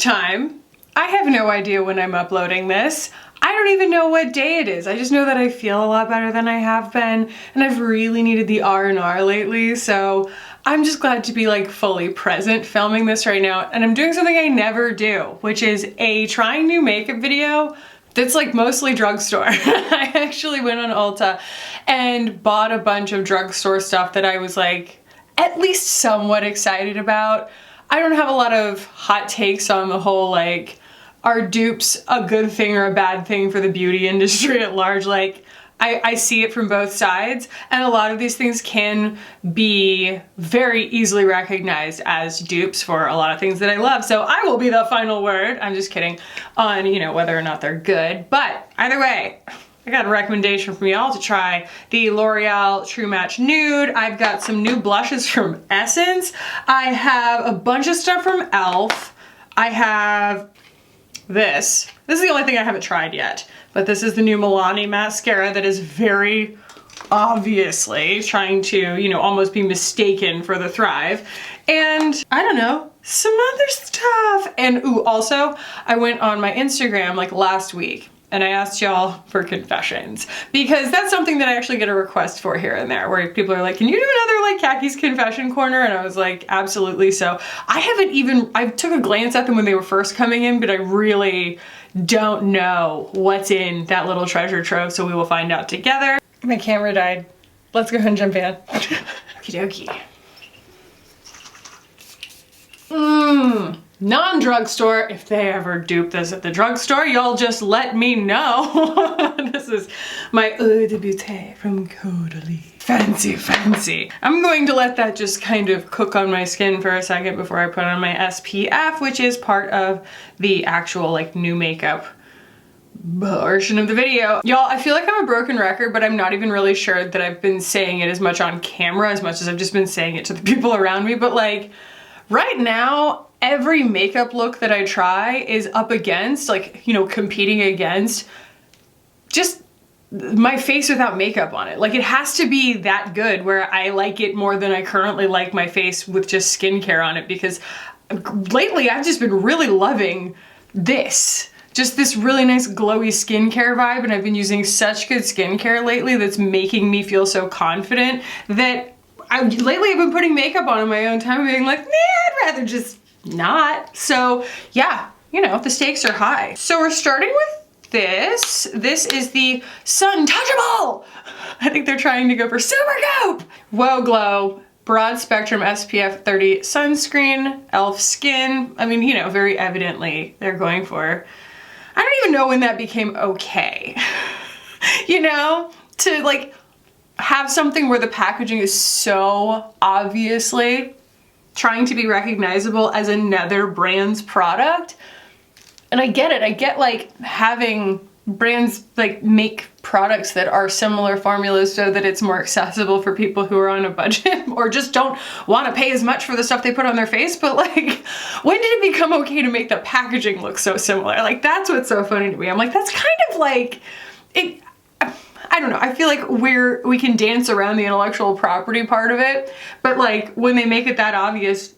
time, I have no idea when I'm uploading this. I don't even know what day it is. I just know that I feel a lot better than I have been, and I've really needed the R&R lately, so I'm just glad to be like fully present filming this right now. And I'm doing something I never do, which is trying new makeup video that's like mostly drugstore. I actually went on Ulta and bought a bunch of drugstore stuff that I was like at least somewhat excited about. I don't have a lot of hot takes on the whole like, are dupes a good thing or a bad thing for the beauty industry at large? Like, I see it from both sides, and a lot of these things can be very easily recognized as dupes for a lot of things that I love. So I will be the final word, I'm just kidding, on, you know, whether or not they're good. But either way, I got a recommendation from y'all to try the L'Oreal True Match Nude. I've got some new blushes from Essence. I have a bunch of stuff from e.l.f. I have this. This is the only thing I haven't tried yet, but this is the new Milani mascara that is very obviously trying to, you know, almost be mistaken for the Thrive. And I don't know, some other stuff. And ooh, also I went on my Instagram like last week and I asked y'all for confessions, because that's something that I actually get a request for here and there, where people are like, can you do another like Khakis confession corner? And I was like, absolutely. So I took a glance at them when they were first coming in, but I really don't know what's in that little treasure trove, so we will find out together. My camera died. Let's go ahead and jump in. Okie dokie. Non-drugstore, if they ever dupe this at the drugstore, y'all just let me know. This is my eau de beauté from Caudalie. Fancy, fancy. I'm going to let that just kind of cook on my skin for a second before I put on my SPF, which is part of the actual like new makeup portion of the video. Y'all, I feel like I'm a broken record, but I'm not even really sure that I've been saying it as much on camera as much as I've just been saying it to the people around me. But like right now, every makeup look that I try is up against, like, you know, competing against just my face without makeup on it. Like, it has to be that good where I like it more than I currently like my face with just skincare on it, because lately I've just been really loving this. Just this really nice glowy skincare vibe, and I've been using such good skincare lately that's making me feel so confident that lately I've been putting makeup on in my own time and being like, nah, I'd rather just not. So yeah, you know, the stakes are high. So we're starting with this. This is the Sun Touchable. I think they're trying to go for Super Goop. Whoa Glow Broad Spectrum SPF 30 sunscreen, e.l.f. skin. I mean, you know, very evidently they're going for, I don't even know when that became okay. You know, to like have something where the packaging is so obviously trying to be recognizable as another brand's product. And I get it. I get like having brands like make products that are similar formulas so that it's more accessible for people who are on a budget or just don't want to pay as much for the stuff they put on their face. But like, when did it become okay to make the packaging look so similar? Like, that's what's so funny to me. I'm like, that's kind of like it. I don't know, I feel like we can dance around the intellectual property part of it, but like when they make it that obvious,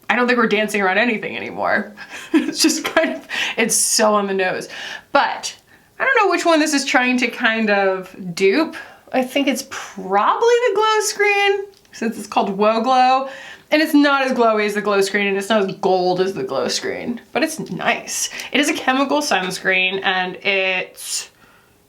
I don't think we're dancing around anything anymore. It's just kind of, it's so on the nose. But I don't know which one this is trying to kind of dupe. I think it's probably the glow screen, since it's called Whoa Glow. And it's not as glowy as the glow screen, and it's not as gold as the glow screen, but it's nice. It is a chemical sunscreen, and it's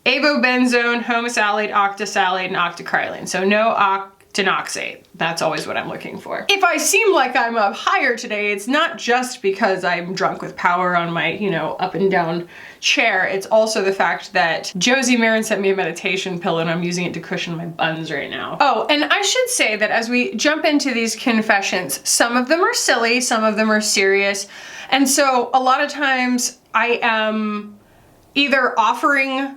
avobenzone, homosalate, octosalate, and octocrylene. So no octinoxate. That's always what I'm looking for. If I seem like I'm up higher today, it's not just because I'm drunk with power on my, you know, up and down chair. It's also the fact that Josie Marin sent me a meditation pillow and I'm using it to cushion my buns right now. Oh, and I should say that as we jump into these confessions, some of them are silly, some of them are serious. And so a lot of times I am either offering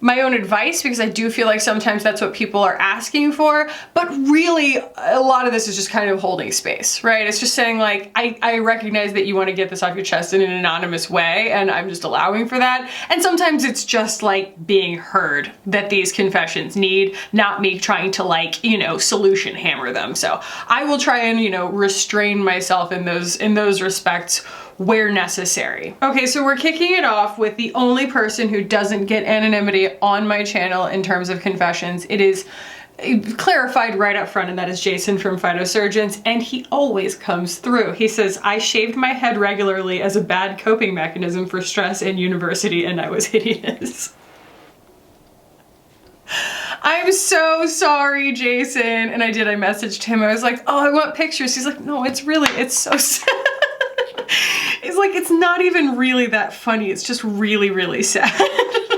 my own advice, because I do feel like sometimes that's what people are asking for, but really a lot of this is just kind of holding space, right? It's just saying like, I recognize that you want to get this off your chest in an anonymous way, and I'm just allowing for that. And sometimes it's just like being heard that these confessions need, not me trying to like, you know, solution hammer them. So I will try and, you know, restrain myself in those respects where necessary. Okay, so we're kicking it off with the only person who doesn't get anonymity on my channel in terms of confessions. It is clarified right up front, and that is Jason from Phytosurgeons, and he always comes through. He says, I shaved my head regularly as a bad coping mechanism for stress in university, and I was hideous. I'm so sorry, Jason. And I messaged him. I was like, oh, I want pictures. He's like, no, it's so sad. He's like, it's not even really that funny. It's just really, really sad.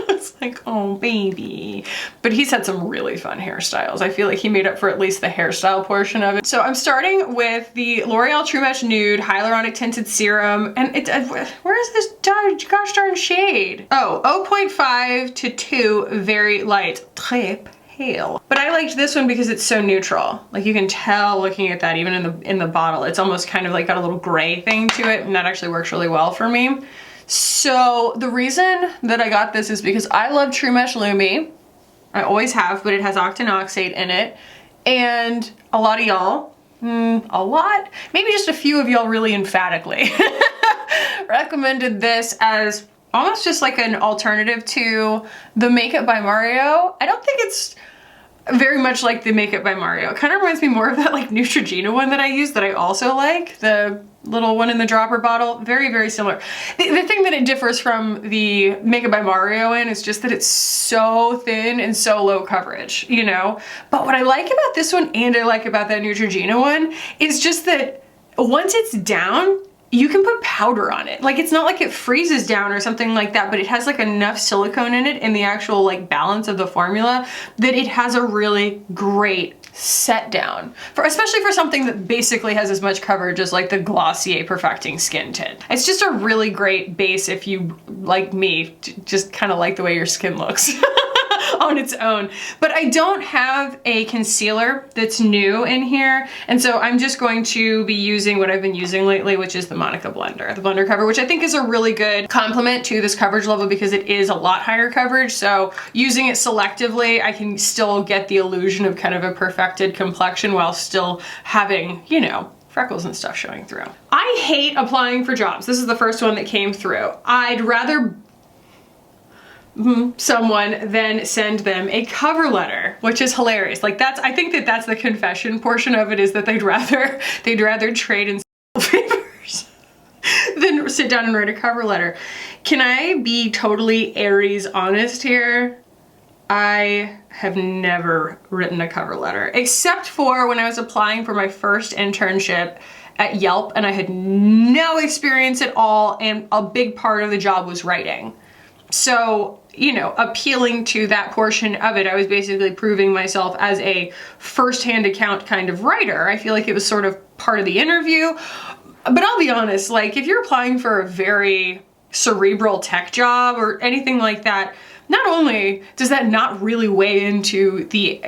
It's like, oh, baby. But he's had some really fun hairstyles. I feel like he made up for at least the hairstyle portion of it. So I'm starting with the L'Oreal True Match Nude Hyaluronic Tinted Serum. And where is this gosh darn shade? Oh, 0.5 to 2, very light. Très pale. But I liked this one because it's so neutral. Like you can tell looking at that even in the bottle, it's almost kind of like got a little gray thing to it, and that actually works really well for me. So the reason that I got this is because I love True Mesh Lumi. I always have, but it has octinoxate in it. And a lot of y'all, maybe just a few of y'all really emphatically recommended this as almost just like an alternative to the Makeup by Mario. I don't think it's very much like the Makeup by Mario. It kind of reminds me more of that like Neutrogena one that I use that I also like, the little one in the dropper bottle. Very, very similar. The thing that it differs from the Makeup by Mario in is just that it's so thin and so low coverage, you know? But what I like about this one and I like about that Neutrogena one is just that once it's down, you can put powder on it. Like it's not like it freezes down or something like that, but it has like enough silicone in it in the actual like balance of the formula that it has a really great set down, especially for something that basically has as much coverage as like the Glossier Perfecting Skin Tint. It's just a really great base if you, like me, just kind of like the way your skin looks. On its own. But I don't have a concealer that's new in here, and so I'm just going to be using what I've been using lately, which is the Monica blender, the blender cover, which I think is a really good complement to this coverage level because it is a lot higher coverage. So using it selectively, I can still get the illusion of kind of a perfected complexion while still having, you know, freckles and stuff showing through. I hate applying for jobs. This is the first one that came through. I'd rather someone then send them a cover letter, which is hilarious. Like I think that's the confession portion of it, is that they'd rather trade in favors than sit down and write a cover letter. Can I be totally Aries honest here? I have never written a cover letter, except for when I was applying for my first internship at Yelp, and I had no experience at all, and a big part of the job was writing. So, you know, appealing to that portion of it, I was basically proving myself as a first-hand account kind of writer. I feel like it was sort of part of the interview. But I'll be honest, like if you're applying for a very cerebral tech job or anything like that, not only does that not really weigh into the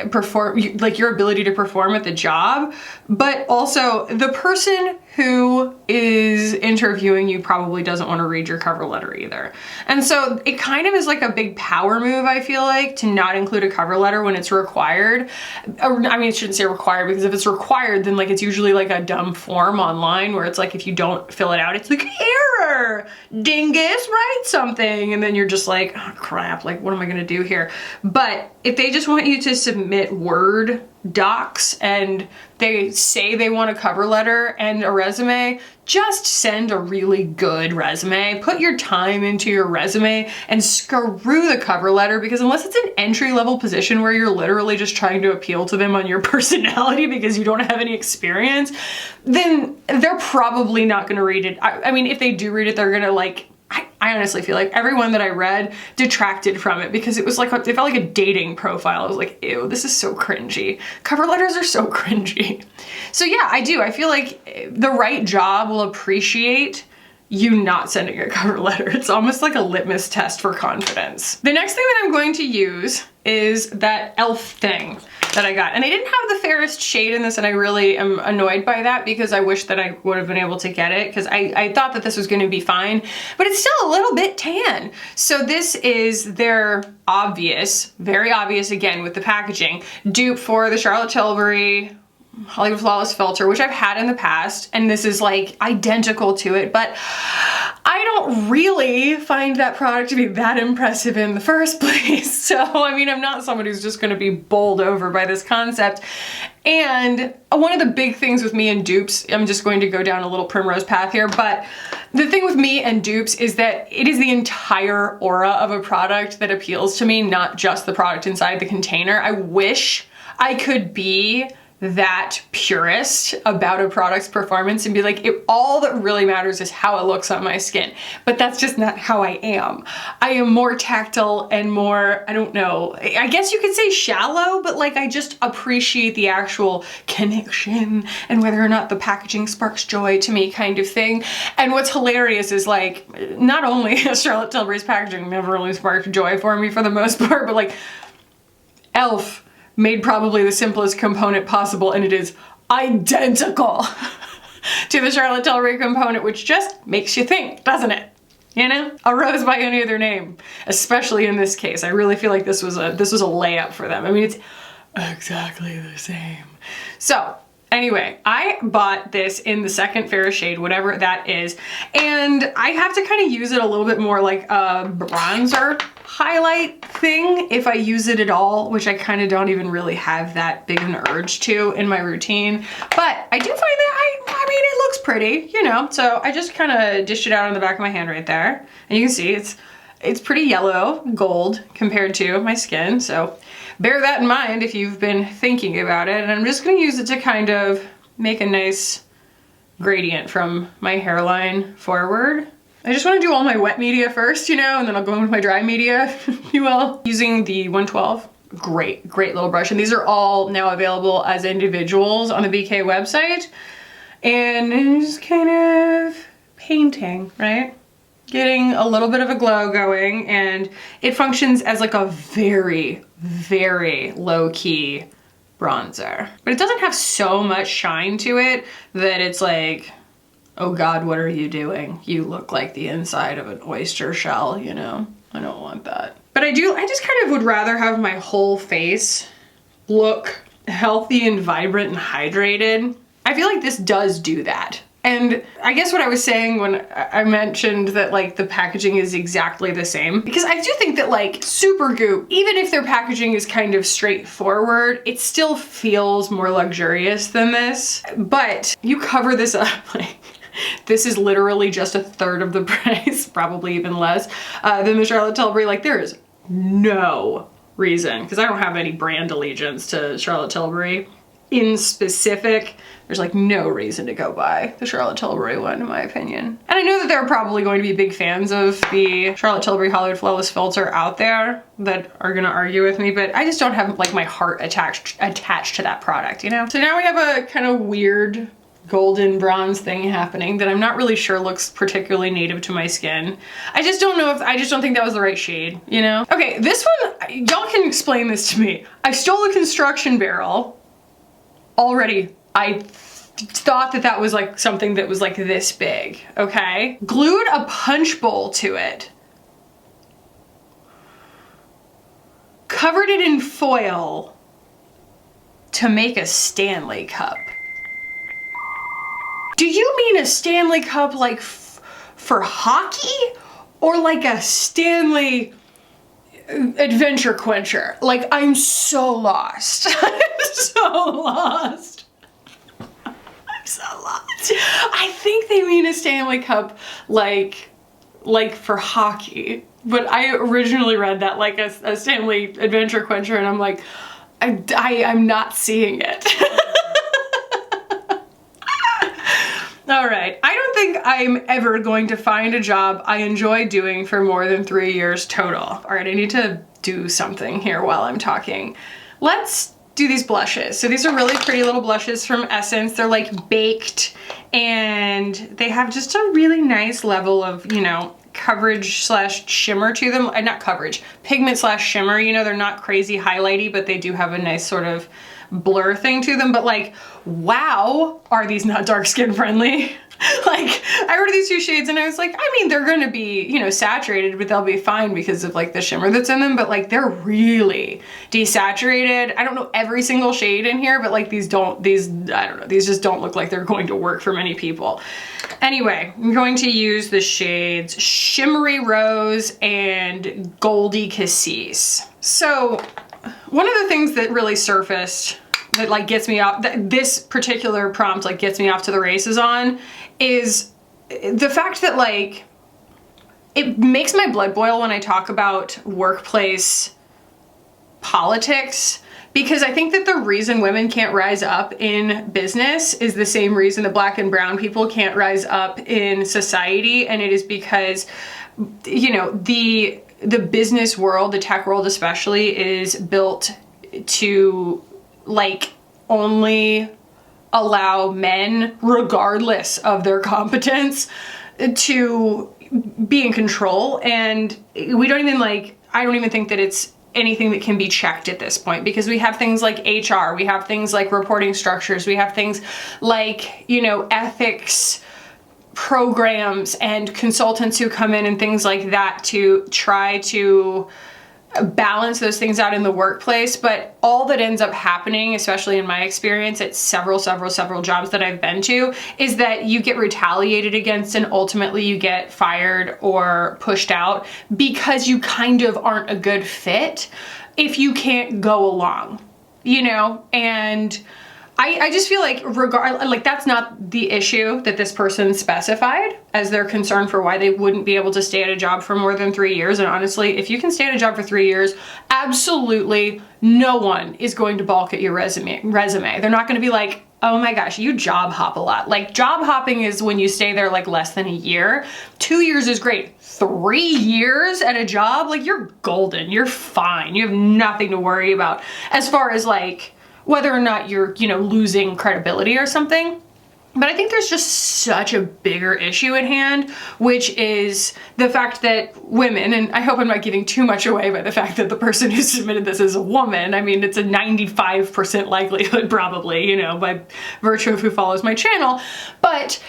your ability to perform at the job, but also the person who is interviewing you probably doesn't want to read your cover letter either. And so it kind of is like a big power move, I feel like, to not include a cover letter when it's required. I mean, I shouldn't say required, because if it's required, then like it's usually like a dumb form online where it's like if you don't fill it out, it's like, error, dingus, write something. And then you're just like, oh crap, like what am I gonna do here? But if they just want you to submit Word docs and they say they want a cover letter and a resume, just send a really good resume. Put your time into your resume and screw the cover letter, because unless it's an entry-level position where you're literally just trying to appeal to them on your personality because you don't have any experience, then they're probably not gonna read it. I mean, if they do read it, they're gonna like, I honestly feel like everyone that I read detracted from it because it was like, it felt like a dating profile. I was like, ew, this is so cringy. Cover letters are so cringy. So yeah, I do. I feel like the right job will appreciate you not sending a cover letter. It's almost like a litmus test for confidence. The next thing that I'm going to use is that e.l.f. thing that I got. And I didn't have the fairest shade in this, and I really am annoyed by that because I wish that I would have been able to get it, because I thought that this was going to be fine, but it's still a little bit tan. So this is their obvious, very obvious again with the packaging, dupe for the Charlotte Tilbury Hollywood Flawless Filter, which I've had in the past, and this is like identical to it, but I don't really find that product to be that impressive in the first place. So, I mean, I'm not someone who's just gonna be bowled over by this concept. And one of the big things with me and dupes, I'm just going to go down a little primrose path here, but the thing with me and dupes is that it is the entire aura of a product that appeals to me, not just the product inside the container. I wish I could be that purist about a product's performance and be like, all that really matters is how it looks on my skin. But that's just not how I am. I am more tactile and more, I don't know, I guess you could say shallow, but like I just appreciate the actual connection and whether or not the packaging sparks joy to me kind of thing. And what's hilarious is like, not only has Charlotte Tilbury's packaging never really sparked joy for me for the most part, but like e.l.f. made probably the simplest component possible, and it is identical to the Charlotte Tilbury component, which just makes you think, doesn't it? You know? A rose by any other name, especially in this case. I really feel like this was a layup for them. I mean, it's exactly the same. So anyway, I bought this in the second fairest shade, whatever that is, and I have to kind of use it a little bit more like a bronzer highlight thing if I use it at all, which I kind of don't even really have that big an urge to in my routine. But I do find that I mean, it looks pretty, you know, so I just kind of dished it out on the back of my hand right there. And you can see it's pretty yellow gold compared to my skin. So bear that in mind if you've been thinking about it. And I'm just gonna use it to kind of make a nice gradient from my hairline forward. I just want to do all my wet media first, you know, and then I'll go in with my dry media, if you will. Using the 112, great little brush. And these are all now available as individuals on the BK website. And just kind of painting, right? Getting a little bit of a glow going, and it functions as like a very, very low-key bronzer. But it doesn't have so much shine to it that it's like, oh God, what are you doing? You look like the inside of an oyster shell, you know? I don't want that. But I just kind of would rather have my whole face look healthy and vibrant and hydrated. I feel like this does do that. And I guess what I was saying when I mentioned that like the packaging is exactly the same, because I do think that like Supergoop, even if their packaging is kind of straightforward, it still feels more luxurious than this. But you cover this up, like, this is literally just a third of the price, probably even less, than the Charlotte Tilbury. Like, there is no reason, because I don't have any brand allegiance to Charlotte Tilbury in specific. There's like no reason to go buy the Charlotte Tilbury one, in my opinion. And I know that there are probably going to be big fans of the Charlotte Tilbury Hollywood Flawless Filter out there that are gonna argue with me, but I just don't have like my heart attached to that product, you know? So now we have a kind of weird golden bronze thing happening that I'm not really sure looks particularly native to my skin. I just don't know if, I just don't think that was the right shade, you know? Okay, this one, y'all can explain this to me. I stole a construction barrel already. I thought that that was like something that was like this big, okay? Glued a punch bowl to it. Covered it in foil to make a Stanley Cup. Do you mean a Stanley Cup like for hockey, or like a Stanley adventure quencher? Like, I'm so lost. I'm so lost. I'm so lost. I think they mean a Stanley Cup like for hockey, but I originally read that like a Stanley adventure quencher, and I'm like, I'm not seeing it. All right, I don't think I'm ever going to find a job I enjoy doing for more than 3 years total. All right, I need to do something here while I'm talking. Let's do these blushes. So these are really pretty little blushes from Essence. They're like baked, and they have just a really nice level of, you know, coverage slash shimmer to them. Not coverage, pigment slash shimmer. You know, they're not crazy highlighty, but they do have a nice sort of blur thing to them. But like, wow, are these not dark skin friendly? Like, I ordered these 2 shades and I was like, I mean, they're gonna be, you know, saturated, but they'll be fine because of like the shimmer that's in them, but like they're really desaturated. I don't know every single shade in here, but like I don't know, these just don't look like they're going to work for many people. Anyway, I'm going to use the shades Shimmery Rose and Goldie Cassis. So one of the things that really surfaced that like gets me off, this particular prompt like gets me off to the races on, is the fact that like it makes my blood boil when I talk about workplace politics, because I think that the reason women can't rise up in business is the same reason that Black and brown people can't rise up in society, and it is because, you know, the business world, the tech world especially, is built to like only allow men, regardless of their competence, to be in control. And we don't even like, I don't even think that it's anything that can be checked at this point, because we have things like HR, we have things like reporting structures, we have things like, you know, ethics programs and consultants who come in and things like that to try to balance those things out in the workplace. But all that ends up happening, especially in my experience at several jobs that I've been to, is that you get retaliated against and ultimately you get fired or pushed out because you kind of aren't a good fit if you can't go along, you know? And I just feel like that's not the issue that this person specified as their concern for why they wouldn't be able to stay at a job for more than 3 years. And honestly, if you can stay at a job for 3 years, absolutely no one is going to balk at your resume. They're not going to be like, oh my gosh, you job hop a lot. Like, job hopping is when you stay there like less than a year. 2 years is great. 3 years at a job, like you're golden, you're fine. You have nothing to worry about as far as like whether or not you're, you know, losing credibility or something. But I think there's just such a bigger issue at hand, which is the fact that women, and I hope I'm not giving too much away by the fact that the person who submitted this is a woman. I mean, it's a 95% likelihood probably, you know, by virtue of who follows my channel, but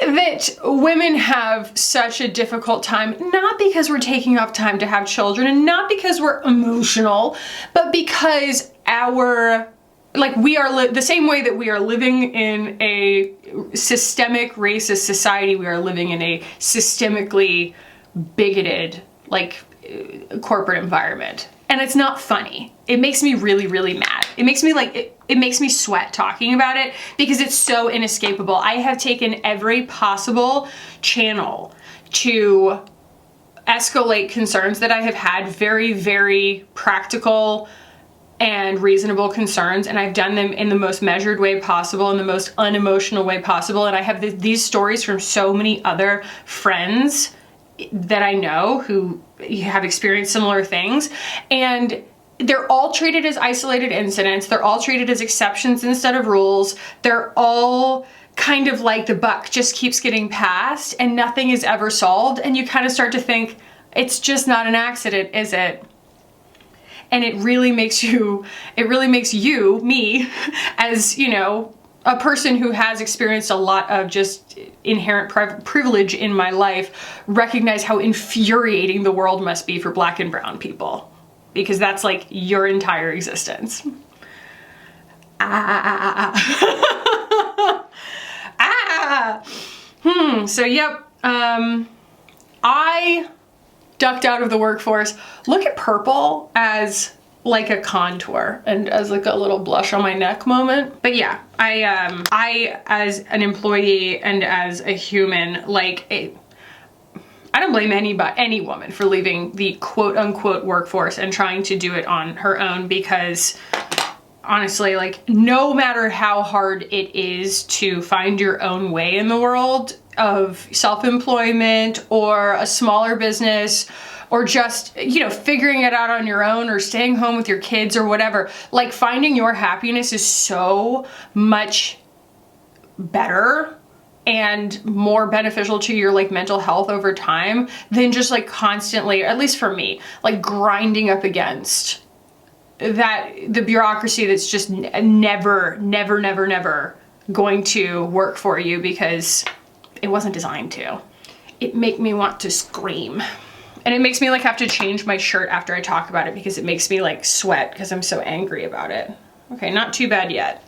that women have such a difficult time, not because we're taking off time to have children and not because we're emotional, but because we are the same way that we are living in a systemic racist society, we are living in a systemically bigoted, like, corporate environment. And it's not funny. It makes me really, really mad. It makes me like, it makes me sweat talking about it because it's so inescapable. I have taken every possible channel to escalate concerns that I have had, very, very practical and reasonable concerns, and I've done them in the most measured way possible, in the most unemotional way possible. And I have these stories from so many other friends that I know who have experienced similar things, and they're all treated as isolated incidents. They're all treated as exceptions instead of rules. They're all kind of like the buck just keeps getting passed and nothing is ever solved, and you kind of start to think, it's just not an accident, is it? And it really makes you, me, as, you know, a person who has experienced a lot of just inherent privilege in my life, recognize how infuriating the world must be for Black and brown people. Because that's like your entire existence. So yep, I ducked out of the workforce. Look at purple as like a contour and as like a little blush on my neck moment. But yeah, I as an employee and as a human, like I don't blame any woman for leaving the quote unquote workforce and trying to do it on her own, because honestly, like, no matter how hard it is to find your own way in the world of self-employment or a smaller business, or just, you know, figuring it out on your own or staying home with your kids or whatever, like, finding your happiness is so much better and more beneficial to your like mental health over time than just like constantly, at least for me, like grinding up against the bureaucracy that's just never going to work for you, because it wasn't designed to. It make me want to scream. And it makes me like have to change my shirt after I talk about it because it makes me like sweat because I'm so angry about it. Okay, not too bad yet.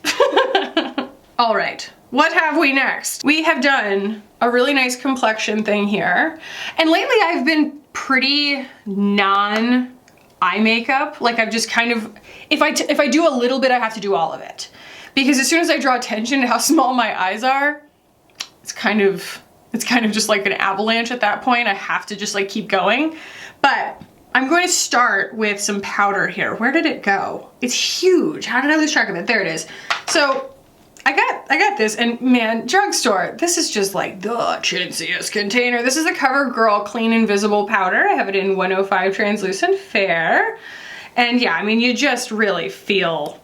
All right, what have we next? We have done a really nice complexion thing here. And lately I've been pretty non-eye makeup. Like I've just kind of, if I do a little bit, I have to do all of it. Because as soon as I draw attention to how small my eyes are, it's kind of just like an avalanche at that point. I have to just like keep going. But I'm going to start with some powder here. Where did it go? It's huge. How did I lose track of it? There it is. So I got this, and man, drugstore, this is just like the chintziest container. This is the CoverGirl Clean Invisible Powder. I have it in 105 Translucent Fair. And yeah, I mean, you just really feel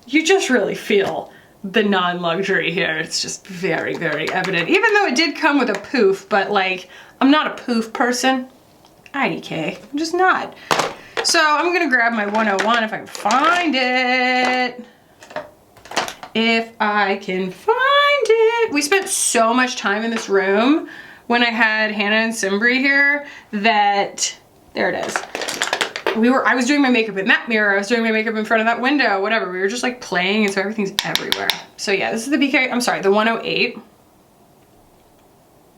the non-luxury here. It's just very, very evident. Even though it did come with a poof, but like, I'm not a poof person. IDK, I'm just not. So I'm gonna grab my 101 if I can find it. If I can find it. We spent so much time in this room when I had Hannah and Simbri here that, there it is. I was doing my makeup in that mirror, I was doing my makeup in front of that window, whatever. We were just like playing, and so everything's everywhere. So yeah, this is the the 108.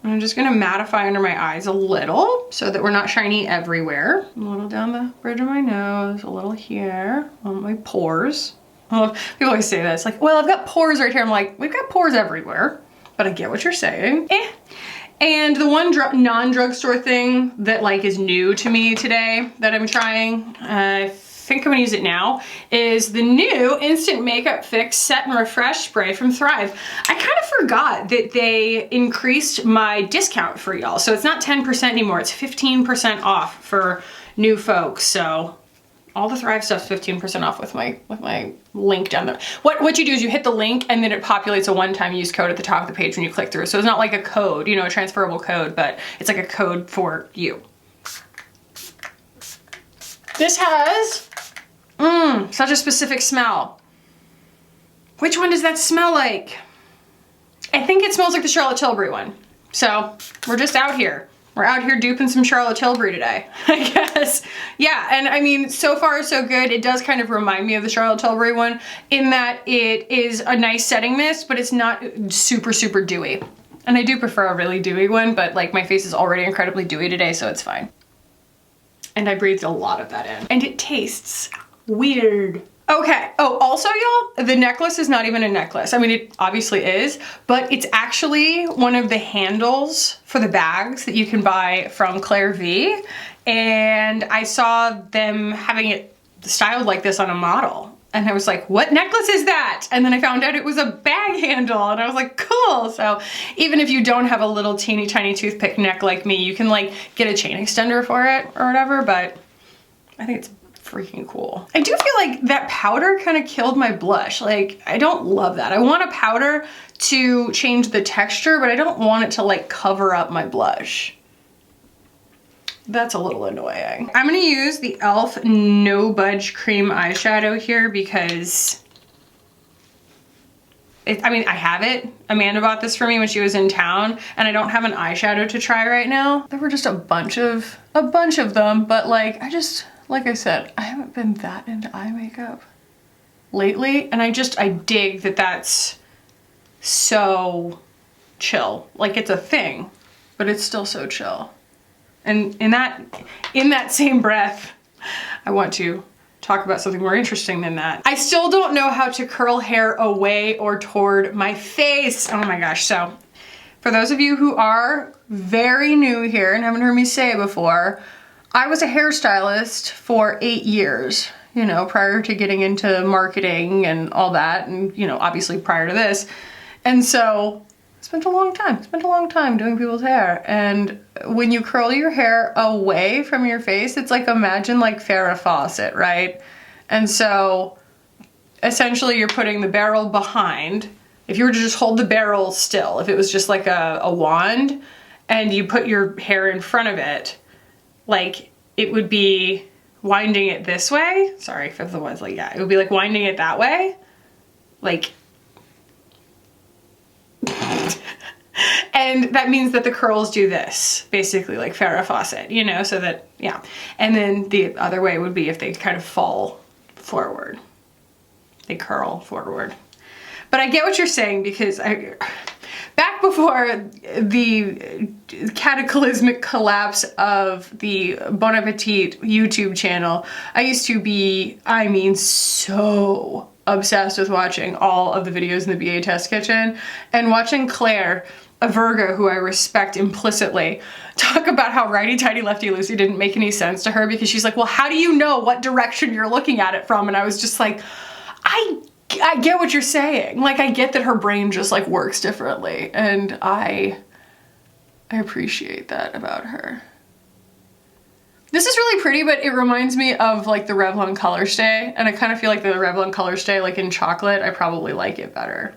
I'm just gonna mattify under my eyes a little so that we're not shiny everywhere. A little down the bridge of my nose, a little here, on my pores. Well, people always say that. It's like, well, I've got pores right here. I'm like, we've got pores everywhere, but I get what you're saying. And the one non-drugstore thing that like is new to me today that I'm trying, I think I'm gonna use it now, is the new Instant Makeup Fix Set and Refresh Spray from Thrive. I kind of forgot that they increased my discount for y'all. So it's not 10% anymore, it's 15% off for new folks. So all the Thrive stuff's 15% off with my link down there. What you do is you hit the link and then it populates a one-time use code at the top of the page when you click through. So it's not like a code, you know, a transferable code, but it's like a code for you. This has, such a specific smell. Which one does that smell like? I think it smells like the Charlotte Tilbury one. So we're just out here. We're out here duping some Charlotte Tilbury today, I guess. Yeah, and I mean, so far so good. It does kind of remind me of the Charlotte Tilbury one in that it is a nice setting mist, but it's not super, super dewy. And I do prefer a really dewy one, but like my face is already incredibly dewy today, so it's fine. And I breathed a lot of that in. And it tastes weird. Okay, oh, also y'all, the necklace is not even a necklace. I mean, it obviously is, but it's actually one of the handles for the bags that you can buy from Claire V. And I saw them having it styled like this on a model. And I was like, what necklace is that? And then I found out it was a bag handle, and I was like, cool. So even if you don't have a little teeny tiny toothpick neck like me, you can like get a chain extender for it or whatever, but I think it's freaking cool. I do feel like that powder kind of killed my blush. Like, I don't love that. I want a powder to change the texture, but I don't want it to like cover up my blush. That's a little annoying. I'm gonna use the e.l.f. No Budge Cream eyeshadow here because I mean, I have it. Amanda bought this for me when she was in town, and I don't have an eyeshadow to try right now. There were just a bunch of them, but like, like I said, I haven't been that into eye makeup lately, and I dig that that's so chill. Like, it's a thing, but it's still so chill. And in that same breath, I want to talk about something more interesting than that. I still don't know how to curl hair away or toward my face. Oh my gosh. So for those of you who are very new here and haven't heard me say it before, I was a hairstylist for 8 years, you know, prior to getting into marketing and all that, and, you know, obviously prior to this. And so I spent a long time doing people's hair. And when you curl your hair away from your face, it's like, imagine like Farrah Fawcett, right? And so essentially you're putting the barrel behind. If you were to just hold the barrel still, if it was just like a wand and you put your hair in front of it, like it would be winding it this way. Sorry for the ones like, yeah, it would be like winding it that way. Like, And that means that the curls do this, basically like Farrah Fawcett, you know, so that, yeah. And then the other way would be if they kind of fall forward. They curl forward. But I get what you're saying, because back before the cataclysmic collapse of the Bon Appetit YouTube channel, I used to be, I mean, so obsessed with watching all of the videos in the BA Test Kitchen, and watching Claire, a Virgo who I respect implicitly, talk about how righty-tighty, lefty-loosey didn't make any sense to her, because she's like, well, how do you know what direction you're looking at it from? And I was just like, I get what you're saying. Like, I get that her brain just like works differently, and I appreciate that about her. This is really pretty, but it reminds me of like the Revlon Color Stay, and I kind of feel like the Revlon Color Stay, like in chocolate, I probably like it better.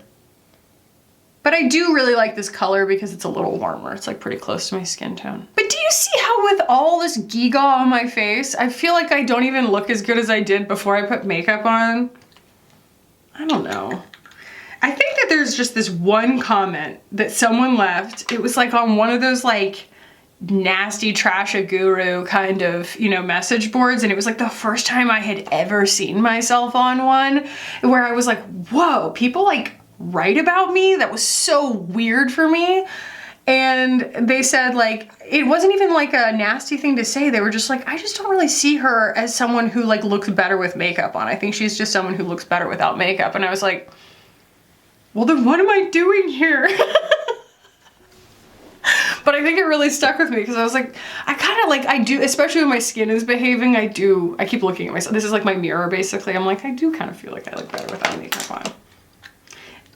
But I do really like this color because it's a little warmer. It's like pretty close to my skin tone. But do you see how with all this giga on my face, I feel like I don't even look as good as I did before I put makeup on? I don't know. I think that there's just this one comment that someone left. It was like on one of those like nasty trash a guru kind of, you know, message boards, and it was like the first time I had ever seen myself on one, where I was like, whoa, people like write about me? That was so weird for me. And they said like, it wasn't even like a nasty thing to say. They were just like, I just don't really see her as someone who like looks better with makeup on. I think she's just someone who looks better without makeup. And I was like, well, then what am I doing here? But I think it really stuck with me, because I was like, I kind of like, I do, especially when my skin is behaving, I keep looking at myself. This is like my mirror, basically. I'm like, I do kind of feel like I look better without makeup on.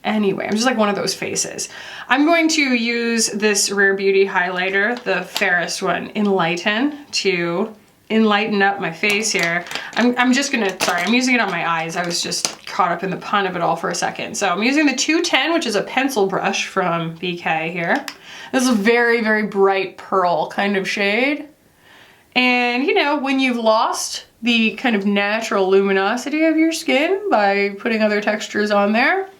Anyway, I'm just like one of those faces. I'm going to use this Rare Beauty highlighter, the fairest one, Enlighten, to enlighten up my face here. I'm just gonna, sorry, I'm using it on my eyes. I was just caught up in the pun of it all for a second. So I'm using the 210, which is a pencil brush from BK here. This is a very, very bright pearl kind of shade. And you know, when you've lost the kind of natural luminosity of your skin by putting other textures on there,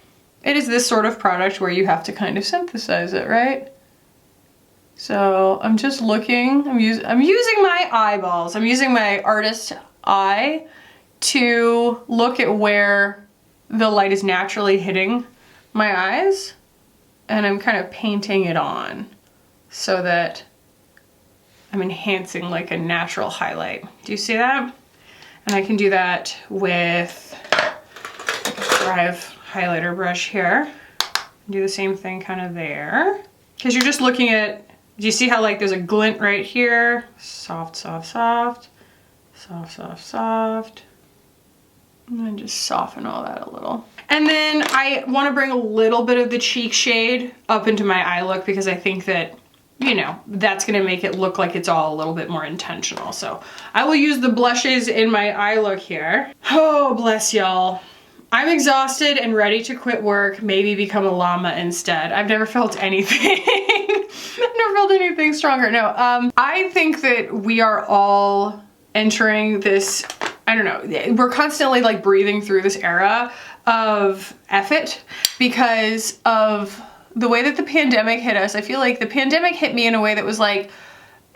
it is this sort of product where you have to kind of synthesize it, right? So I'm just looking, I'm using my eyeballs. I'm using my artist eye to look at where the light is naturally hitting my eyes, and I'm kind of painting it on so that I'm enhancing like a natural highlight. Do you see that? And I can do that with like a Thrive highlighter brush here. Do the same thing kind of there. Because you're just looking at, do you see how like there's a glint right here? Soft, soft, soft. Soft, soft, soft. And then just soften all that a little. And then I want to bring a little bit of the cheek shade up into my eye look, because I think that, you know, that's going to make it look like it's all a little bit more intentional. So I will use the blushes in my eye look here. Oh, bless y'all. I'm exhausted and ready to quit work, maybe become a llama instead. I've never felt anything. I've never felt anything stronger. No, I think that we are all entering this, I don't know, we're constantly like breathing through this era of effort because of the way that the pandemic hit us. I feel like the pandemic hit me in a way that was like,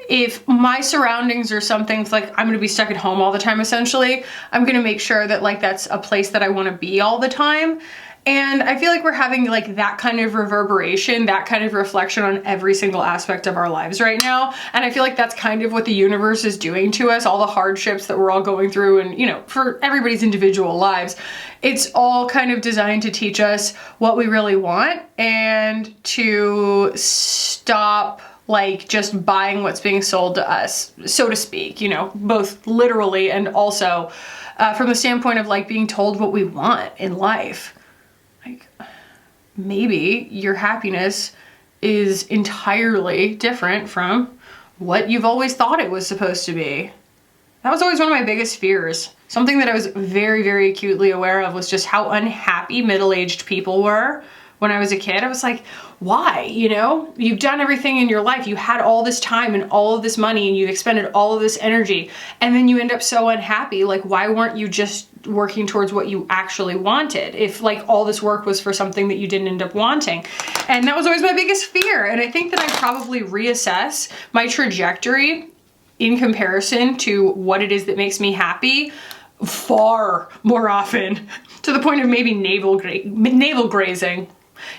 if my surroundings are something like I'm gonna be stuck at home all the time, essentially, I'm gonna make sure that like that's a place that I wanna be all the time. And I feel like we're having like that kind of reverberation, that kind of reflection on every single aspect of our lives right now. And I feel like that's kind of what the universe is doing to us, all the hardships that we're all going through, and you know, for everybody's individual lives, it's all kind of designed to teach us what we really want and to stop like just buying what's being sold to us, so to speak, you know, both literally and also from the standpoint of like being told what we want in life. Like, maybe your happiness is entirely different from what you've always thought it was supposed to be. That was always one of my biggest fears. Something that I was very, very acutely aware of was just how unhappy middle-aged people were when I was a kid. I was like, why? You know, you've done everything in your life. You had all this time and all of this money and you expended all of this energy, and then you end up so unhappy. Like, why weren't you just working towards what you actually wanted if like all this work was for something that you didn't end up wanting? And that was always my biggest fear. And I think that I probably reassess my trajectory in comparison to what it is that makes me happy far more often, to the point of maybe navel gazing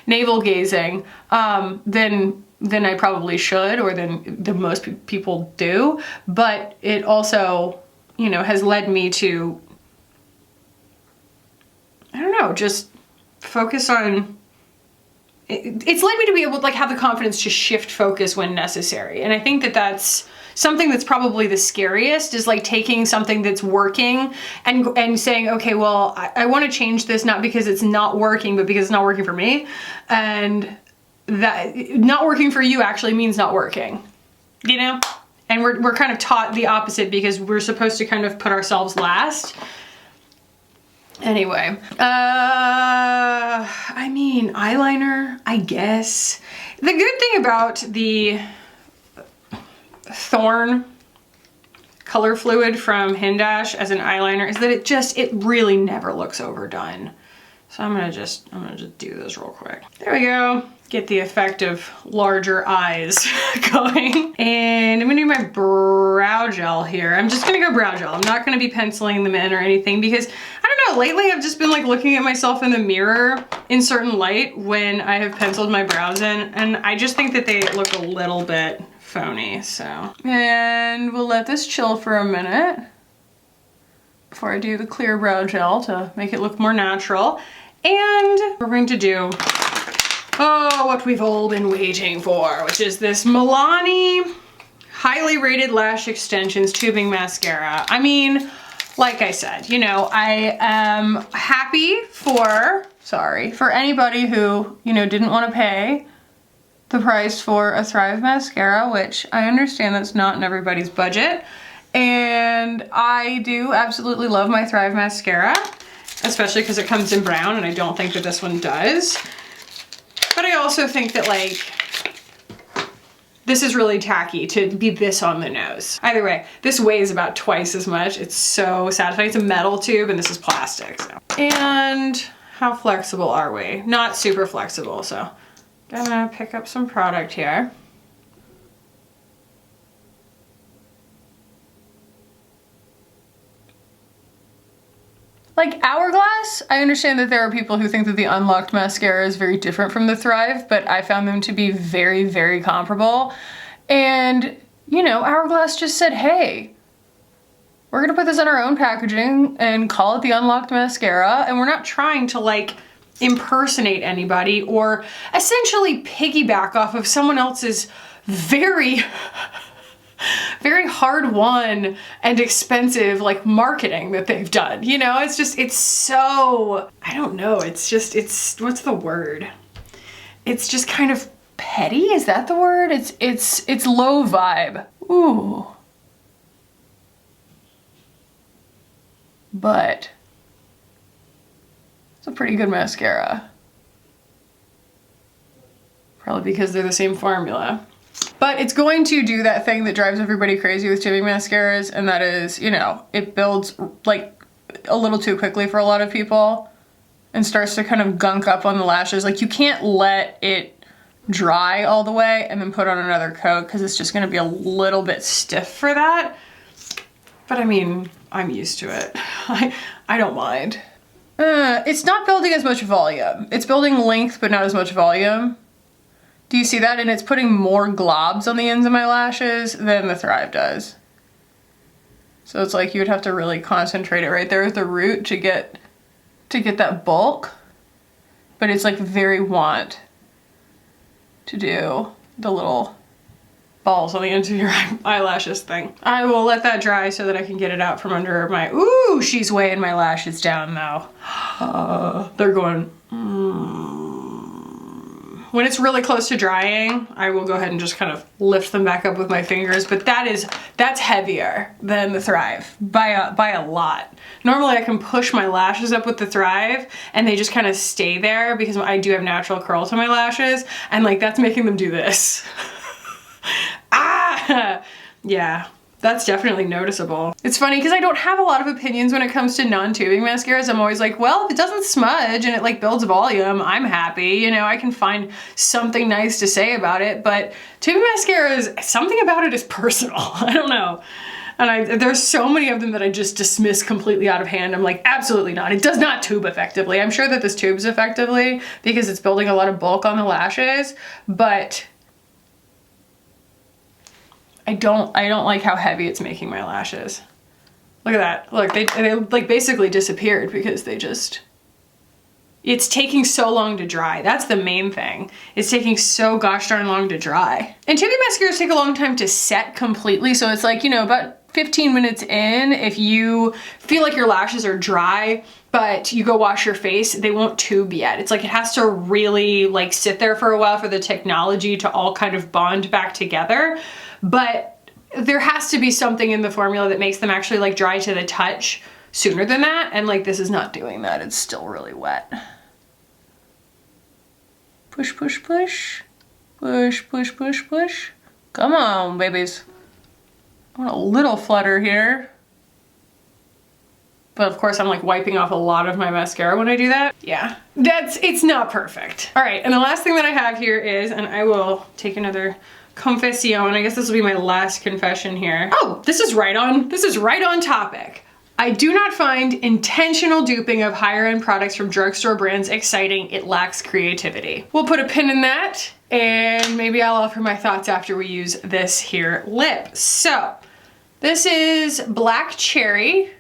than I probably should, or than most people do. But it also, you know, has led me to, I don't know, just focus on, it's led me to be able to like have the confidence to shift focus when necessary. And I think that that's something that's probably the scariest, is like taking something that's working and saying, okay, well, I want to change this, not because it's not working, but because it's not working for me. And that not working for you actually means not working, you know? And we're kind of taught the opposite, because we're supposed to kind of put ourselves last. Anyway, I mean, eyeliner, I guess. The good thing about the Thorn color fluid from Hindash as an eyeliner is that it really never looks overdone. So I'm gonna just do this real quick. There we go. Get the effect of larger eyes going. And I'm gonna do my brow gel here. I'm just gonna go brow gel. I'm not gonna be penciling them in or anything, because I don't know, lately I've just been like looking at myself in the mirror in certain light when I have penciled my brows in, and I just think that they look a little bit phony, so. And we'll let this chill for a minute before I do the clear brow gel to make it look more natural. And we're going to do, oh, what we've all been waiting for, which is this Milani highly rated lash extensions tubing mascara. I mean, like I said, you know, I am happy for anybody who, you know, didn't want to pay the price for a Thrive mascara, which I understand that's not in everybody's budget. And I do absolutely love my Thrive mascara, especially because it comes in brown, and I don't think that this one does. But I also think that like, this is really tacky to be this on the nose. Either way, this weighs about twice as much. It's so satisfying. It's a metal tube and this is plastic. So. And how flexible are we? Not super flexible, so. Gonna pick up some product here. Like Hourglass, I understand that there are people who think that the Unlocked mascara is very different from the Thrive, but I found them to be very, very comparable. And, you know, Hourglass just said, hey, we're gonna put this on our own packaging and call it the Unlocked mascara, and we're not trying to like impersonate anybody or essentially piggyback off of someone else's very hard-won and expensive like marketing that they've done. You know, it's just, it's so, I don't know, it's what's the word? It's just kind of petty, is that the word? It's low vibe. Ooh. But it's a pretty good mascara. Probably because they're the same formula. But it's going to do that thing that drives everybody crazy with tubing mascaras, and that is, you know, it builds like a little too quickly for a lot of people and starts to kind of gunk up on the lashes. Like, you can't let it dry all the way and then put on another coat, because it's just gonna be a little bit stiff for that. But I mean, I'm used to it. I don't mind. It's not building as much volume. It's building length, but not as much volume. Do you see that? And it's putting more globs on the ends of my lashes than the Thrive does. So it's like you would have to really concentrate it right there at the root to get that bulk. But it's like very want to do the little balls on the ends of your eyelashes thing. I will let that dry so that I can get it out from under my, ooh, she's weighing my lashes down now. They're going, When it's really close to drying, I will go ahead and just kind of lift them back up with my fingers, but that's heavier than the Thrive by a lot. Normally I can push my lashes up with the Thrive and they just kind of stay there because I do have natural curl to my lashes, and like that's making them do this. Ah! Yeah. That's definitely noticeable. It's funny because I don't have a lot of opinions when it comes to non-tubing mascaras. I'm always like, well, if it doesn't smudge and it like builds volume, I'm happy. You know, I can find something nice to say about it, but tubing mascaras, something about it is personal. I don't know. And there's so many of them that I just dismiss completely out of hand. I'm like, absolutely not. It does not tube effectively. I'm sure that this tubes effectively because it's building a lot of bulk on the lashes, but I don't like how heavy it's making my lashes. Look at that. Look, they like basically disappeared because it's taking so long to dry. That's the main thing. It's taking so gosh darn long to dry. And tubing mascaras take a long time to set completely. So it's like, you know, about 15 minutes in, if you feel like your lashes are dry, but you go wash your face, they won't tube yet. It's like it has to really like sit there for a while for the technology to all kind of bond back together. But there has to be something in the formula that makes them actually like dry to the touch sooner than that. And like this is not doing that. It's still really wet. Push, push, push. Push, push, push, push. Come on, babies. I want a little flutter here. But of course I'm like wiping off a lot of my mascara when I do that. Yeah, it's not perfect. All right, and the last thing that I have here is, and I will take another confession. I guess this will be my last confession here. Oh, this is right on topic. I do not find intentional duping of higher end products from drugstore brands exciting. It lacks creativity. We'll put a pin in that and maybe I'll offer my thoughts after we use this here lip. So this is Black Cherry.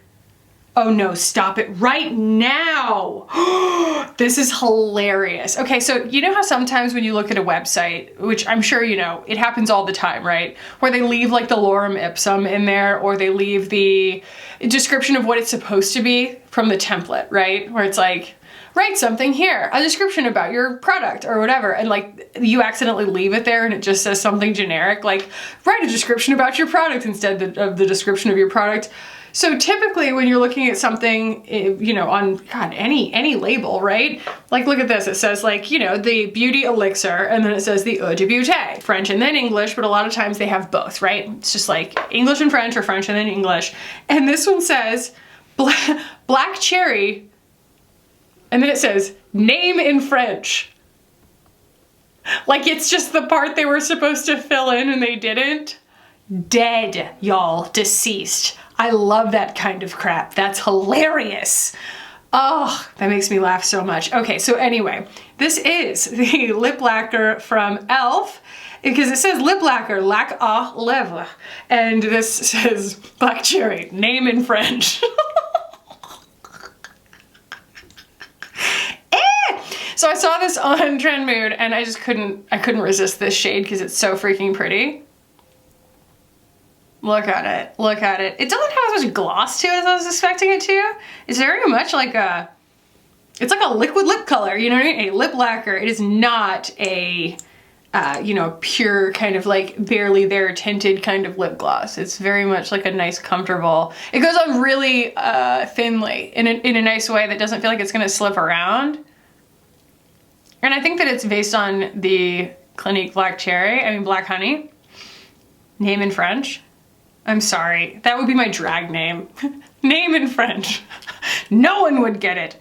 Oh no, stop it right now. This is hilarious. Okay, so you know how sometimes when you look at a website, which I'm sure you know, it happens all the time, right? Where they leave like the lorem ipsum in there, or they leave the description of what it's supposed to be from the template, right? Where it's like, write something here, a description about your product or whatever. And like you accidentally leave it there and it just says something generic, like write a description about your product instead of the description of your product. So typically when you're looking at something, you know, on God, any label, right? Like look at this, it says like, you know, the beauty elixir, and then it says the eau de beauté, French and then English, but a lot of times they have both, right? It's just like English and French or French and then English. And this one says Black Cherry, and then it says name in French. Like it's just the part they were supposed to fill in and they didn't. Dead, y'all, deceased. I love that kind of crap. That's hilarious. Oh, that makes me laugh so much. Okay, so anyway, this is the lip lacquer from e.l.f. because it says lip lacquer, lac à lèvres, and this says Black Cherry, name in French. So I saw this on Trend Mood and I couldn't resist this shade because it's so freaking pretty. Look at it, look at it. It doesn't have as much gloss to it as I was expecting it to. It's very much like it's like a liquid lip color, you know what I mean? A lip lacquer. It is not a, you know, pure kind of like barely there tinted kind of lip gloss. It's very much like a nice comfortable, it goes on really thinly in a nice way that doesn't feel like it's gonna slip around. And I think that it's based on the Clinique Black Cherry, I mean Black Honey, name in French. I'm sorry, that would be my drag name. Name in French. No one would get it.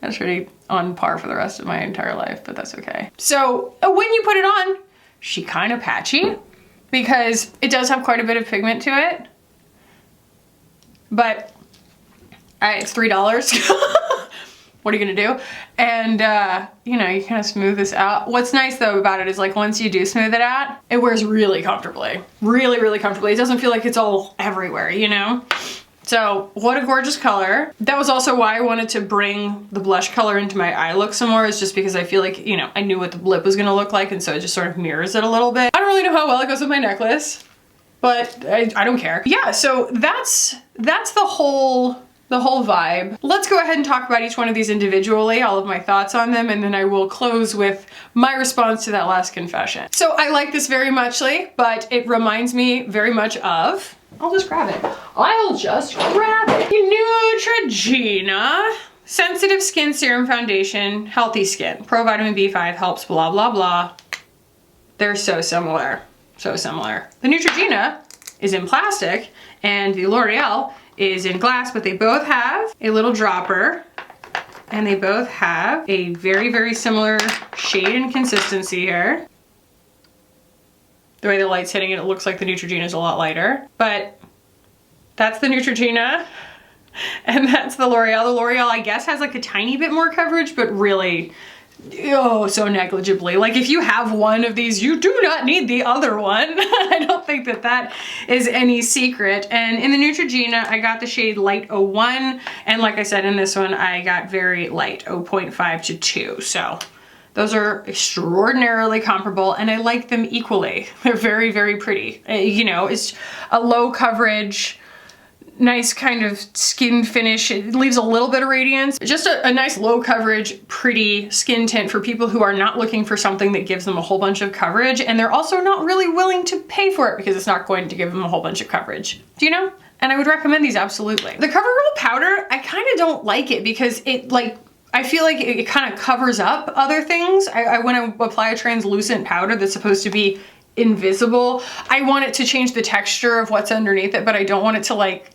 That's pretty on par for the rest of my entire life, but that's okay. So when you put it on, she kind of patchy because it does have quite a bit of pigment to it. But it's $3. What are you gonna do? And you know, you kind of smooth this out. What's nice though about it is like once you do smooth it out, it wears really comfortably. Really, really comfortably. It doesn't feel like it's all everywhere, you know? So what a gorgeous color. That was also why I wanted to bring the blush color into my eye look some more, is just because I feel like, you know, I knew what the lip was gonna look like and so it just sort of mirrors it a little bit. I don't really know how well it goes with my necklace, but I don't care. Yeah, so that's the whole the whole vibe. Let's go ahead and talk about each one of these individually, all of my thoughts on them, and then I will close with my response to that last confession. So I like this very muchly, but it reminds me very much of, I'll just grab it. Neutrogena Sensitive Skin Serum Foundation, Healthy Skin. Pro Vitamin B5 helps blah, blah, blah. They're so similar, so similar. The Neutrogena is in plastic and the L'Oreal is in glass, but they both have a little dropper and they both have a very, very similar shade and consistency here. The way the light's hitting it, it looks like the Neutrogena is a lot lighter, but that's the Neutrogena and that's the L'Oreal. The L'Oreal, I guess, has like a tiny bit more coverage, but really, oh, so negligibly. Like if you have one of these, you do not need the other one. I don't think that that is any secret. And in the Neutrogena, I got the shade Light 01. And like I said, in this one, I got very light 0.5 to 2. So those are extraordinarily comparable and I like them equally. They're very, very pretty. You know, it's a low coverage, nice kind of skin finish. It leaves a little bit of radiance. Just a nice low coverage, pretty skin tint for people who are not looking for something that gives them a whole bunch of coverage. And they're also not really willing to pay for it because it's not going to give them a whole bunch of coverage. Do you know? And I would recommend these absolutely. The CoverGirl powder, I kind of don't like it because it I feel like it kind of covers up other things. I when I apply a translucent powder that's supposed to be invisible, I want it to change the texture of what's underneath it, but I don't want it to like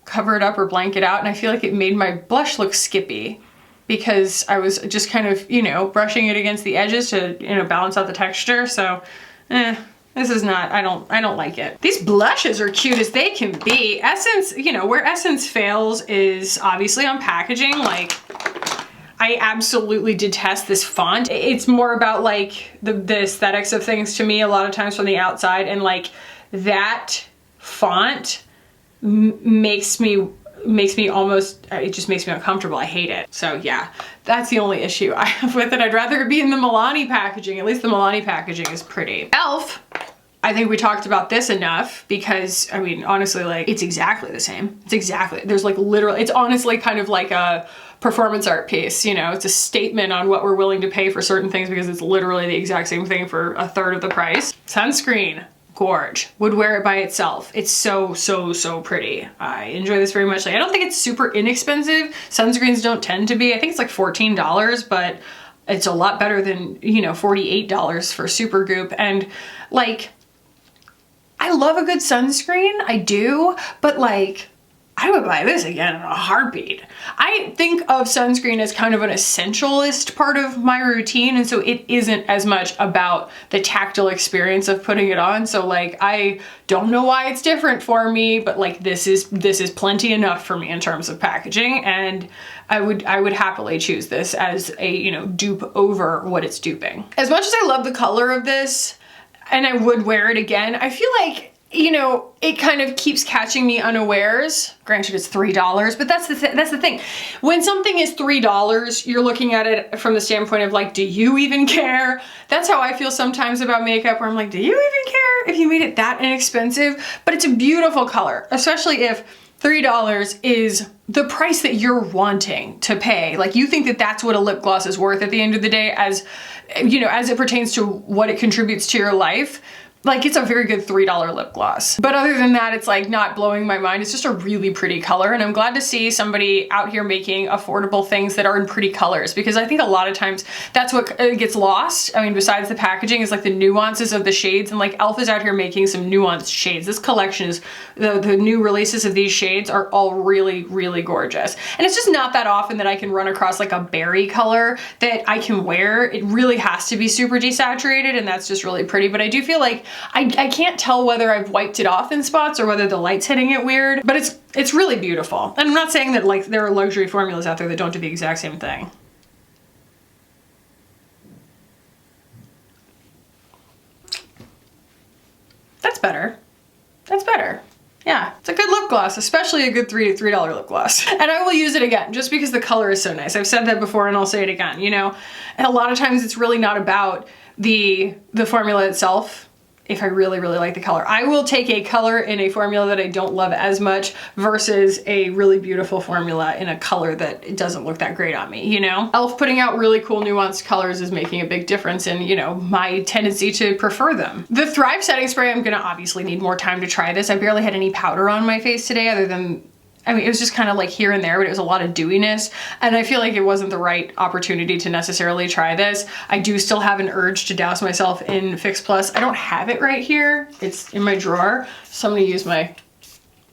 cover it up or blank it out. And I feel like it made my blush look skippy because I was just kind of, you know, brushing it against the edges to, you know, balance out the texture. So, this is not, I don't like it. These blushes are cute as they can be. Essence, you know, where Essence fails is obviously on packaging. Like, I absolutely detest this font. It's more about like the aesthetics of things to me a lot of times from the outside, and like that font makes me almost, it just makes me uncomfortable. I hate it. So yeah, that's the only issue I have with it. I'd rather it be in the Milani packaging. At least the Milani packaging is pretty. e.l.f. I think we talked about this enough because, I mean, honestly, like, it's exactly the same. It's exactly, there's like literally, it's honestly kind of like a performance art piece, you know? It's a statement on what we're willing to pay for certain things because it's literally the exact same thing for a third of the price. Sunscreen, gorge. Would wear it by itself. It's so, so, so pretty. I enjoy this very much. Like, I don't think it's super inexpensive. Sunscreens don't tend to be. I think it's like $14, but it's a lot better than, you know, $48 for Supergoop. And like, I love a good sunscreen, I do, but like, I would buy this again in a heartbeat. I think of sunscreen as kind of an essentialist part of my routine, and so it isn't as much about the tactile experience of putting it on. So like, I don't know why it's different for me, but like this is plenty enough for me in terms of packaging, and I would happily choose this as a, you know, dupe over what it's duping. As much as I love the color of this, and I would wear it again, I feel like, you know, it kind of keeps catching me unawares. Granted, it's $3, but that's the thing. When something is $3, you're looking at it from the standpoint of like, do you even care? That's how I feel sometimes about makeup, where I'm like, do you even care if you made it that inexpensive? But it's a beautiful color, especially if $3 is the price that you're wanting to pay. Like, you think that that's what a lip gloss is worth at the end of the day, as, you know, as it pertains to what it contributes to your life. Like, it's a very good $3 lip gloss. But other than that, it's like not blowing my mind. It's just a really pretty color, and I'm glad to see somebody out here making affordable things that are in pretty colors, because I think a lot of times that's what gets lost. I mean, besides the packaging, is like the nuances of the shades, and like e.l.f. is out here making some nuanced shades. This collection is, the new releases of these shades are all really, really gorgeous. And it's just not that often that I can run across like a berry color that I can wear. It really has to be super desaturated, and that's just really pretty. But I do feel like I can't tell whether I've wiped it off in spots or whether the light's hitting it weird, but it's really beautiful. And I'm not saying that like there are luxury formulas out there that don't do the exact same thing. That's better. That's better. Yeah, it's a good lip gloss, especially a good $3 lip gloss. And I will use it again, just because the color is so nice. I've said that before and I'll say it again, you know? And a lot of times it's really not about the formula itself. if I really, really like the color. I will take a color in a formula that I don't love as much versus a really beautiful formula in a color that it doesn't look that great on me, you know? e.l.f. putting out really cool nuanced colors is making a big difference in, you know, my tendency to prefer them. The Thrive setting spray, I'm gonna obviously need more time to try this. I barely had any powder on my face today other than, I mean, it was just kind of like here and there, but it was a lot of dewiness. And I feel like it wasn't the right opportunity to necessarily try this. I do still have an urge to douse myself in Fix Plus. I don't have it right here. It's in my drawer. So I'm gonna use my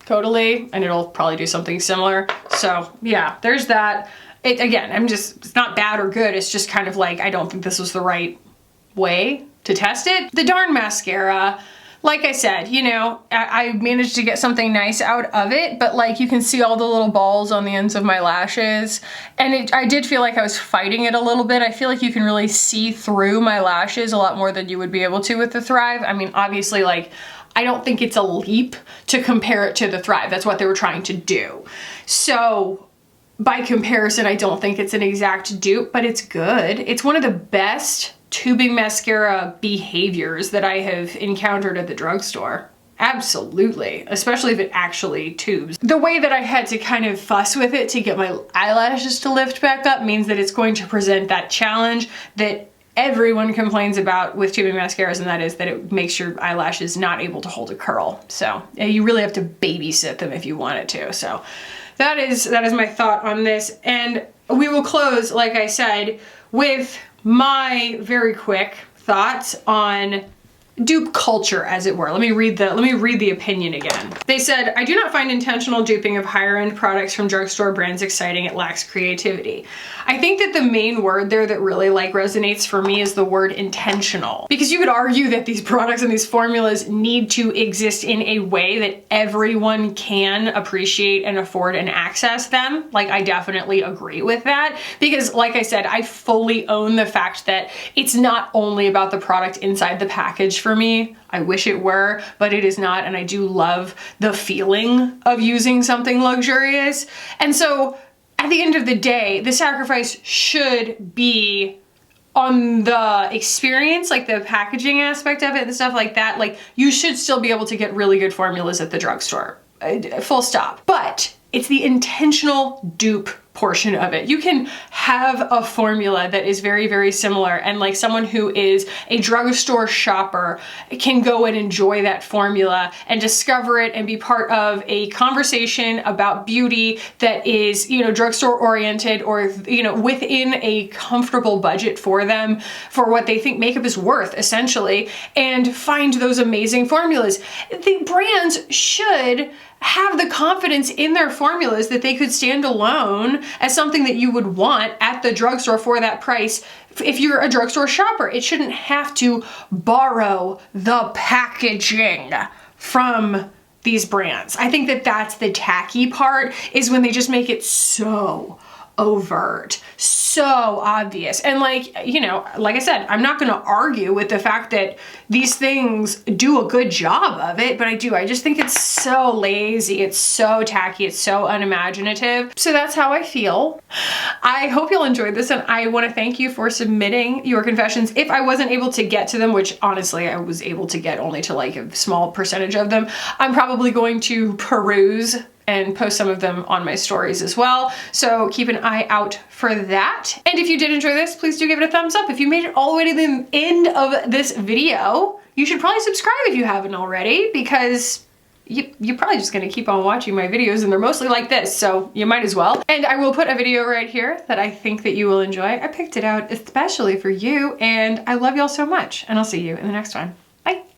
Caudalie and it'll probably do something similar. So yeah, there's that. Again, it's not bad or good. It's just kind of like, I don't think this was the right way to test it. The darn mascara. Like I said, you know, I managed to get something nice out of it, but like you can see all the little balls on the ends of my lashes. And I did feel like I was fighting it a little bit. I feel like you can really see through my lashes a lot more than you would be able to with the Thrive. I mean, obviously, like, I don't think it's a leap to compare it to the Thrive. That's what they were trying to do. So by comparison, I don't think it's an exact dupe, but it's good. It's one of the best tubing mascara behaviors that I have encountered at the drugstore. Absolutely, especially if it actually tubes. The way that I had to kind of fuss with it to get my eyelashes to lift back up means that it's going to present that challenge that everyone complains about with tubing mascaras, and that is that it makes your eyelashes not able to hold a curl. So you really have to babysit them if you want it to. So that is my thought on this. And we will close, like I said, with my very quick thoughts on dupe culture, as it were. Let me read the opinion again. They said, I do not find intentional duping of higher end products from drugstore brands exciting. It lacks creativity. I think that the main word there that really like resonates for me is the word intentional, because you could argue that these products and these formulas need to exist in a way that everyone can appreciate and afford and access them. Like, I definitely agree with that, because like I said, I fully own the fact that it's not only about the product inside the package for me. I wish it were, but it is not, and I do love the feeling of using something luxurious. And so at the end of the day, the sacrifice should be on the experience, like the packaging aspect of it and stuff like that. Like, you should still be able to get really good formulas at the drugstore, full stop. But it's the intentional dupe portion of it. You can have a formula that is very, very similar, and like someone who is a drugstore shopper can go and enjoy that formula and discover it and be part of a conversation about beauty that is, you know, drugstore oriented, or, you know, within a comfortable budget for them, for what they think makeup is worth, essentially, and find those amazing formulas. The brands should have the confidence in their formulas that they could stand alone as something that you would want at the drugstore for that price. If you're a drugstore shopper, it shouldn't have to borrow the packaging from these brands. I think that that's the tacky part, is when they just make it so overt, so obvious. And like, you know, like I said, I'm not gonna argue with the fact that these things do a good job of it, but I just think it's so lazy, it's so tacky, it's so unimaginative. So that's how I feel. I hope you'll enjoy this, and I wanna thank you for submitting your confessions. If I wasn't able to get to them, which honestly I was able to get only to like a small percentage of them, I'm probably going to peruse and post some of them on my stories as well. So keep an eye out for that. And if you did enjoy this, please do give it a thumbs up. If you made it all the way to the end of this video, you should probably subscribe if you haven't already, because you're probably just gonna keep on watching my videos, and they're mostly like this, so you might as well. And I will put a video right here that I think that you will enjoy. I picked it out especially for you, and I love y'all so much, and I'll see you in the next one. Bye.